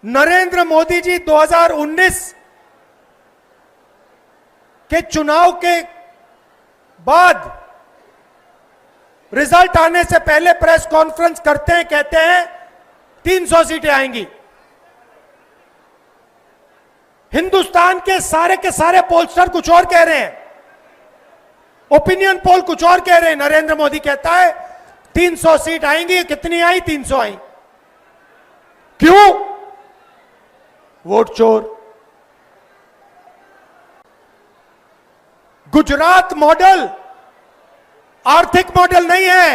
नरेंद्र मोदी जी 2019 के चुनाव के बाद रिजल्ट आने से पहले प्रेस कॉन्फ्रेंस करते हैं, कहते हैं 300 सीटें आएंगी। हिंदुस्तान के सारे पोलस्टर कुछ और कह रहे हैं, ओपिनियन पोल कुछ और कह रहे हैं। नरेंद्र मोदी कहता है 300 सीट आएंगी। कितनी आई? 300 आई। क्यों? वोट चोर। गुजरात मॉडल आर्थिक मॉडल नहीं है,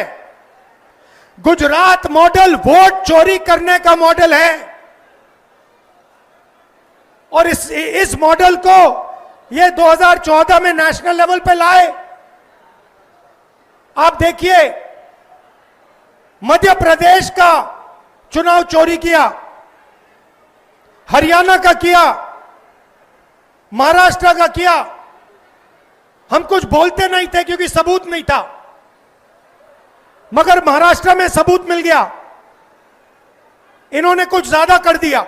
गुजरात मॉडल वोट चोरी करने का मॉडल है। और इस मॉडल को ये 2014 में नेशनल लेवल पे लाए। आप देखिए, मध्य प्रदेश का चुनाव चोरी किया, हरियाणा का किया, महाराष्ट्र का किया। हम कुछ बोलते नहीं थे क्योंकि सबूत नहीं था, मगर महाराष्ट्र में सबूत मिल गया। इन्होंने कुछ ज्यादा कर दिया।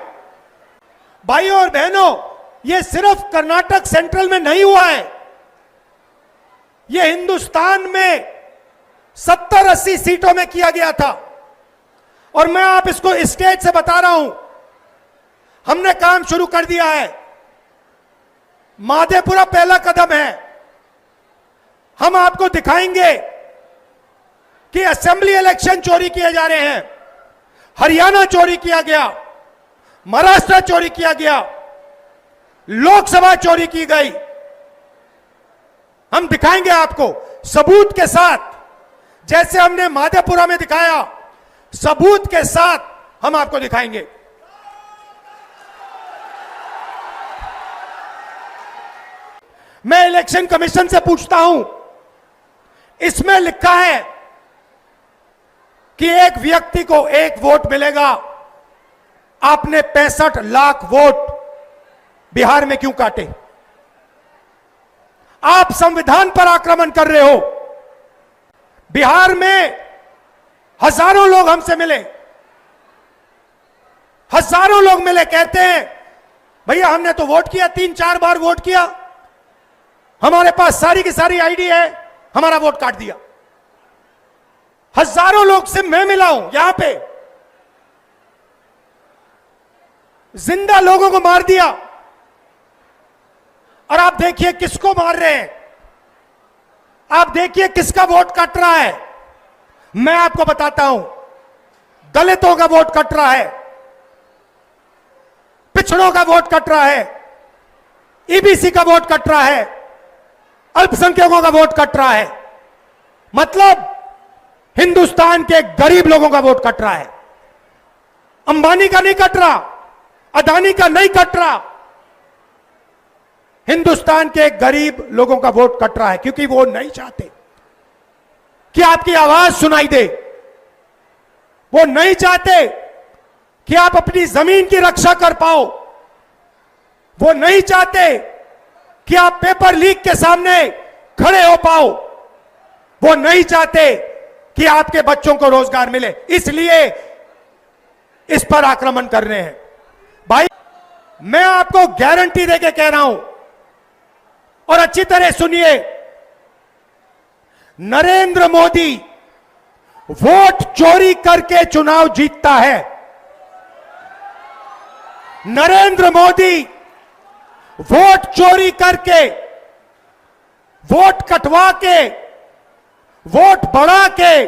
भाइयों और बहनों, यह सिर्फ कर्नाटक सेंट्रल में नहीं हुआ है, यह हिंदुस्तान में 70-80 सीटों में किया गया था। और मैं आप इसको स्टेज से बता रहा हूं, हमने काम शुरू कर दिया है। माधेपुरा पहला कदम है। हम आपको दिखाएंगे कि असेंबली इलेक्शन चोरी किए जा रहे हैं, हरियाणा चोरी किया गया, महाराष्ट्र चोरी किया गया, लोकसभा चोरी की गई। हम दिखाएंगे आपको सबूत के साथ, जैसे हमने माधेपुरा में दिखाया, सबूत के साथ हम आपको दिखाएंगे। मैं इलेक्शन कमीशन से पूछता हूं, इसमें लिखा है कि एक व्यक्ति को एक वोट मिलेगा। आपने 65 लाख वोट बिहार में क्यों काटे? आप संविधान पर आक्रमण कर रहे हो। बिहार में हजारों लोग हमसे मिले, हजारों लोग मिले, कहते हैं भैया हमने तो वोट किया, 3-4 बार वोट किया, हमारे पास सारी की सारी आईडी है, हमारा वोट काट दिया। हजारों लोग से मैं मिला हूं यहां पे, जिंदा लोगों को मार दिया। और आप देखिए किसको मार रहे हैं, आप देखिए किसका वोट कट रहा है। मैं आपको बताता हूं, दलितों का वोट कट रहा है, पिछड़ों का वोट कट रहा है, ईबीसी का वोट कट रहा है, अल्पसंख्यकों का वोट कट रहा है। मतलब हिंदुस्तान के गरीब लोगों का वोट कट रहा है। अंबानी का नहीं कट रहा, अदानी का नहीं कट रहा, हिंदुस्तान के गरीब लोगों का वोट कट रहा है, क्योंकि वो नहीं चाहते कि आपकी आवाज सुनाई दे। वो नहीं चाहते कि आप अपनी जमीन की रक्षा कर पाओ। वो नहीं चाहते कि आप पेपर लीक के सामने खड़े हो पाओ। वो नहीं चाहते कि आपके बच्चों को रोजगार मिले, इसलिए इस पर आक्रमण कर रहे हैं। भाई, मैं आपको गारंटी देके कह रहा हूं, और अच्छी तरह सुनिए, नरेंद्र मोदी वोट चोरी करके चुनाव जीतता है। नरेंद्र मोदी वोट चोरी करके, वोट कटवा के, वोट बढ़ा के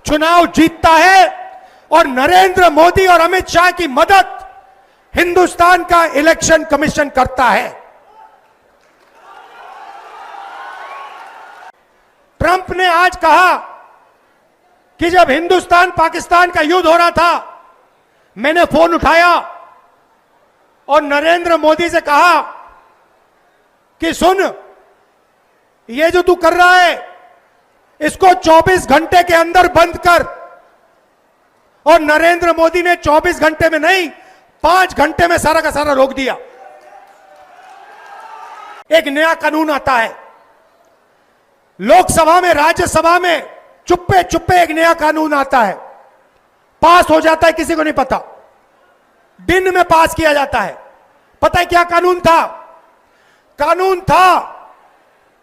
चुनाव जीतता है। और नरेंद्र मोदी और अमित शाह की मदद हिंदुस्तान का इलेक्शन कमीशन करता है। ट्रंप ने आज कहा कि जब हिंदुस्तान पाकिस्तान का युद्ध हो रहा था, मैंने फोन उठाया और नरेंद्र मोदी से कहा कि सुन, ये जो तू कर रहा है इसको 24 घंटे के अंदर बंद कर। और नरेंद्र मोदी ने 24 घंटे में नहीं, 5 घंटे में सारा का सारा रोक दिया। एक नया कानून आता है, लोकसभा में, राज्यसभा में चुप्पे चुप्पे एक नया कानून आता है, पास हो जाता है, किसी को नहीं पता। दिन में पास किया जाता है। पता है क्या कानून था? कानून था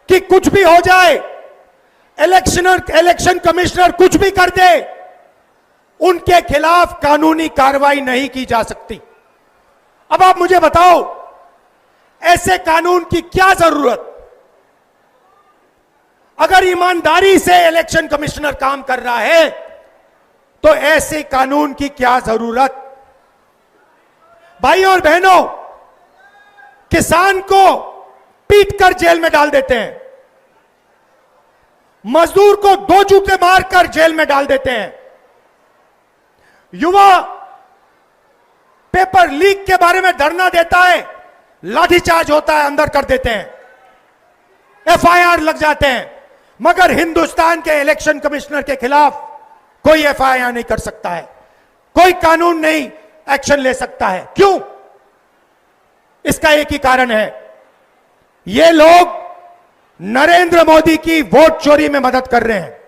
कि कुछ भी हो जाए, इलेक्शन कमिश्नर कुछ भी कर दे, उनके खिलाफ कानूनी कार्रवाई नहीं की जा सकती। अब आप मुझे बताओ, ऐसे कानून की क्या जरूरत? अगर ईमानदारी से इलेक्शन कमिश्नर काम कर रहा है तो ऐसे कानून की क्या जरूरत? भाइयों और बहनों, किसान को पीटकर जेल में डाल देते हैं, मजदूर को 2 जूते मारकर जेल में डाल देते हैं, युवा पेपर लीक के बारे में धरना देता है, लाठीचार्ज होता है, अंदर कर देते हैं, एफआईआर लग जाते हैं। मगर हिंदुस्तान के इलेक्शन कमिश्नर के खिलाफ कोई एफआईआर नहीं कर सकता है, कोई कानून नहीं एक्शन ले सकता है। क्यों? इसका एक ही कारण है, ये लोग नरेंद्र मोदी की वोट चोरी में मदद कर रहे हैं।